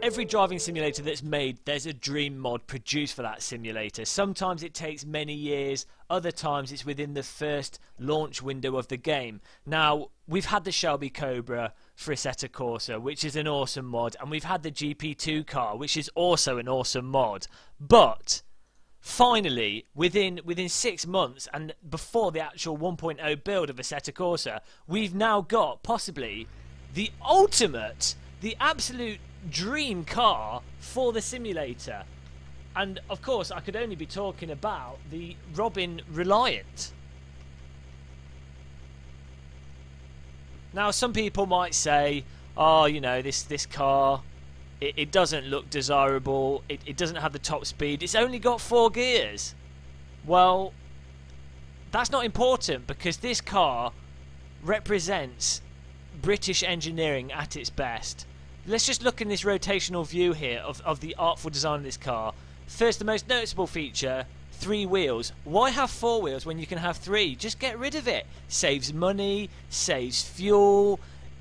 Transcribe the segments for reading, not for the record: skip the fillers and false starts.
every driving simulator that's made, there's a dream mod produced for that simulator. Sometimes it takes many years, other times it's within the first launch window of the game. Now, we've had the Shelby Cobra for Assetto Corsa, which is an awesome mod, and we've had the GP2 car, which is also an awesome mod. But finally, within 6 months and before the actual 1.0 build of Assetto Corsa, we've now got possibly the ultimate, the absolute dream car for the simulator. And of course I could only be talking about the Robin Reliant. Now some people might say, oh, you know, this car, it doesn't look desirable, it doesn't have the top speed, it's only got 4 gears. Well, that's not important, because this car represents British engineering at its best. Let's just look in this rotational view here of the artful design of this car. First, the most noticeable feature, 3 wheels. Why have 4 wheels when you can have 3? Just get rid of it. Saves money, saves fuel.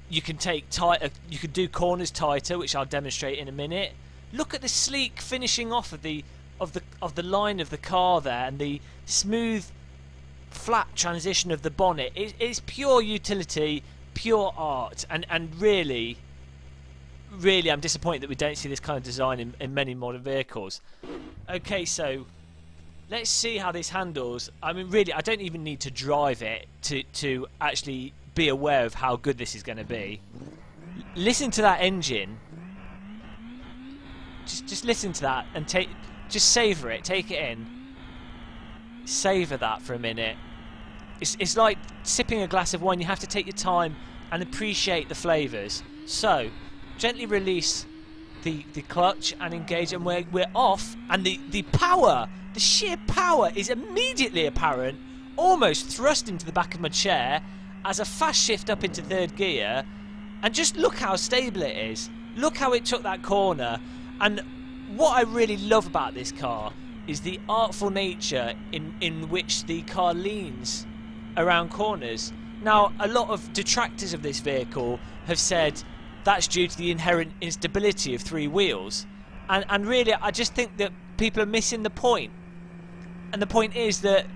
You can you can do corners tighter, which I'll demonstrate in a minute. Look at the sleek finishing off of the line of the car there, and the smooth, flat transition of the bonnet. It's pure utility, pure art, and really, I'm disappointed that we don't see this kind of design in many modern vehicles. Okay, so let's see how this handles. I mean, really, I don't even need to drive it to actually be aware of how good this is going to be. Listen to that engine. Just listen to that and just savour it. Take it in. Savour that for a minute. It's like sipping a glass of wine. You have to take your time and appreciate the flavours. So, gently release the clutch and engage, and we're off, and the power, the sheer power is immediately apparent, almost thrust into the back of my chair as a fast shift up into 3rd gear, and just look how stable it is. Look how it took that corner. And what I really love about this car is the artful nature in which the car leans around corners. Now, a lot of detractors of this vehicle have said that's due to the inherent instability of 3 wheels, and really I just think that people are missing the point. And the point is that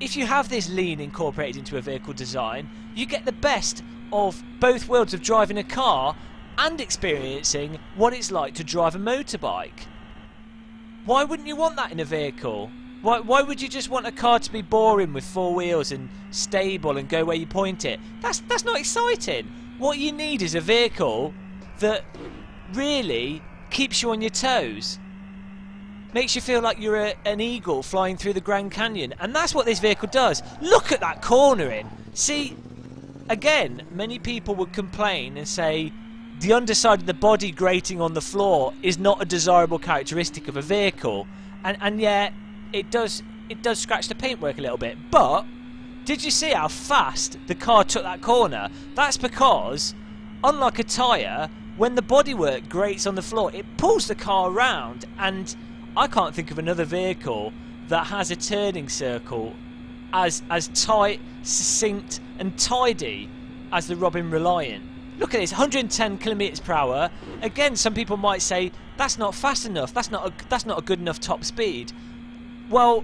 if you have this lean incorporated into a vehicle design, you get the best of both worlds of driving a car and experiencing what it's like to drive a motorbike. Why wouldn't you want that in a vehicle? Why would you just want a car to be boring with 4 wheels and stable and go where you point it? That's not exciting. What you need is a vehicle that really keeps you on your toes. Makes you feel like you're an eagle flying through the Grand Canyon. And that's what this vehicle does. Look at that cornering. See, again, many people would complain and say the underside of the body grating on the floor is not a desirable characteristic of a vehicle. And yet, it does scratch the paintwork a little bit. But did you see how fast the car took that corner? That's because, unlike a tyre, when the bodywork grates on the floor, it pulls the car around, and I can't think of another vehicle that has a turning circle as tight, succinct and tidy as the Robin Reliant. Look at this, 110 km/h. Again, some people might say that's not fast enough, that's not a good enough top speed. Well,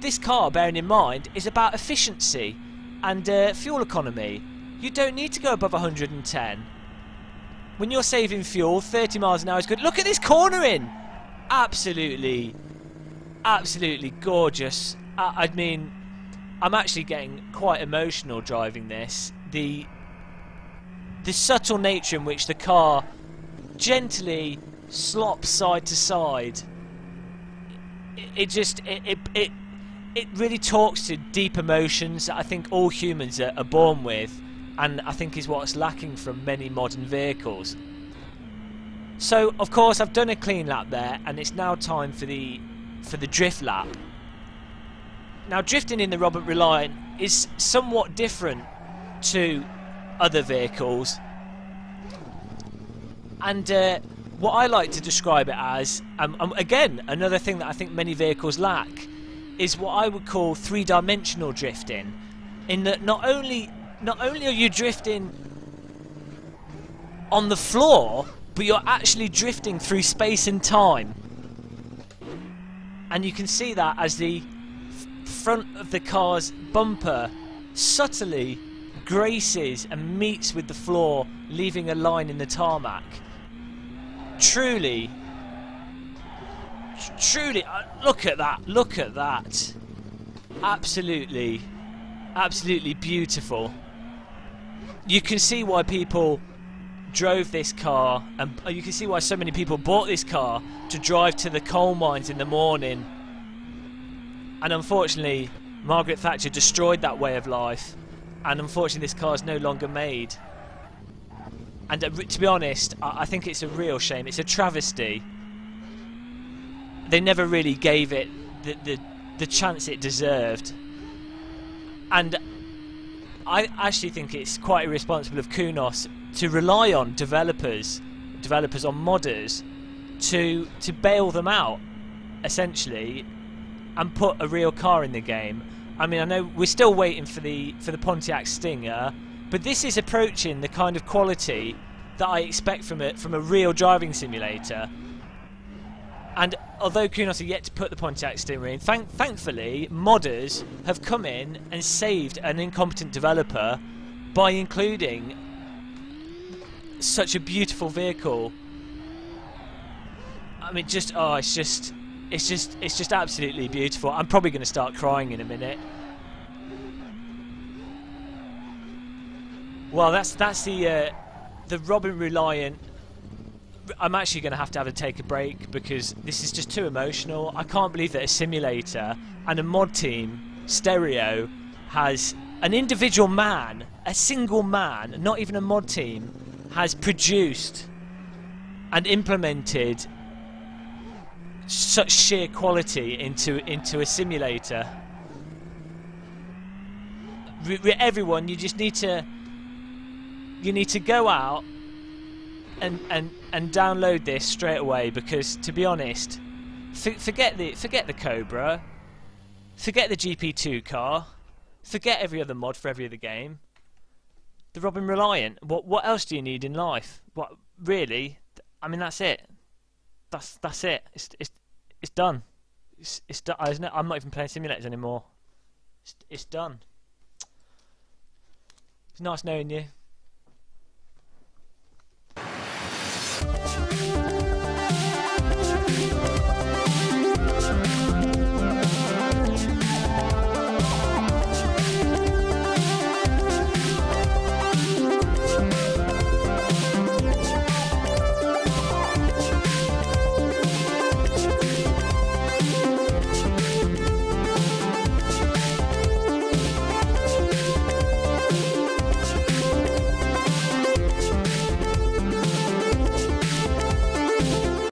this car, bearing in mind, is about efficiency and fuel economy. You don't need to go above 110. When you're saving fuel, 30 miles an hour is good. Look at this cornering! Absolutely gorgeous. I mean, I'm actually getting quite emotional driving this. The subtle nature in which the car gently slops side to side. It really talks to deep emotions that I think all humans are born with, and I think is what's lacking from many modern vehicles. So, of course, I've done a clean lap there, and it's now time for the drift lap. Now, drifting in the Robin Reliant is somewhat different to other vehicles, and what I like to describe it as, again, another thing that I think many vehicles lack, is what I would call 3-dimensional drifting, in that not only are you drifting on the floor, but you're actually drifting through space and time. And you can see that as the front of the car's bumper subtly graces and meets with the floor, leaving a line in the tarmac. Truly, look at that. Absolutely beautiful. You can see why people drove this car, and you can see why so many people bought this car to drive to the coal mines in the morning. And unfortunately, Margaret Thatcher destroyed that way of life, and unfortunately this car is no longer made. And to be honest, I think it's a real shame. It's a travesty. They never really gave it the chance it deserved. And I actually think it's quite irresponsible of Kunos to rely on developers on modders to bail them out, essentially, and put a real car in the game. I mean, I know we're still waiting for the Pontiac Stinger, but this is approaching the kind of quality that I expect from a real driving simulator. And although Kunos are yet to put the Pontiac Stinger in, thankfully modders have come in and saved an incompetent developer by including such a beautiful vehicle. I mean, it's just absolutely beautiful. I'm probably going to start crying in a minute. Well, that's the Robin Reliant. I'm actually going to have to take a break because this is just too emotional. I can't believe that a simulator and a mod team, Stereo, has an individual man, a single man, not even a mod team, has produced and implemented such sheer quality into a simulator. Everyone, you need to go out and download this straight away, because to be honest, forget the Cobra, forget the GP2 car, forget every other mod for every other game. The Robin Reliant. What else do you need in life? What really? I mean, that's it. That's it. It's done. It's done. I'm not even playing simulators anymore. It's done. It's nice knowing you.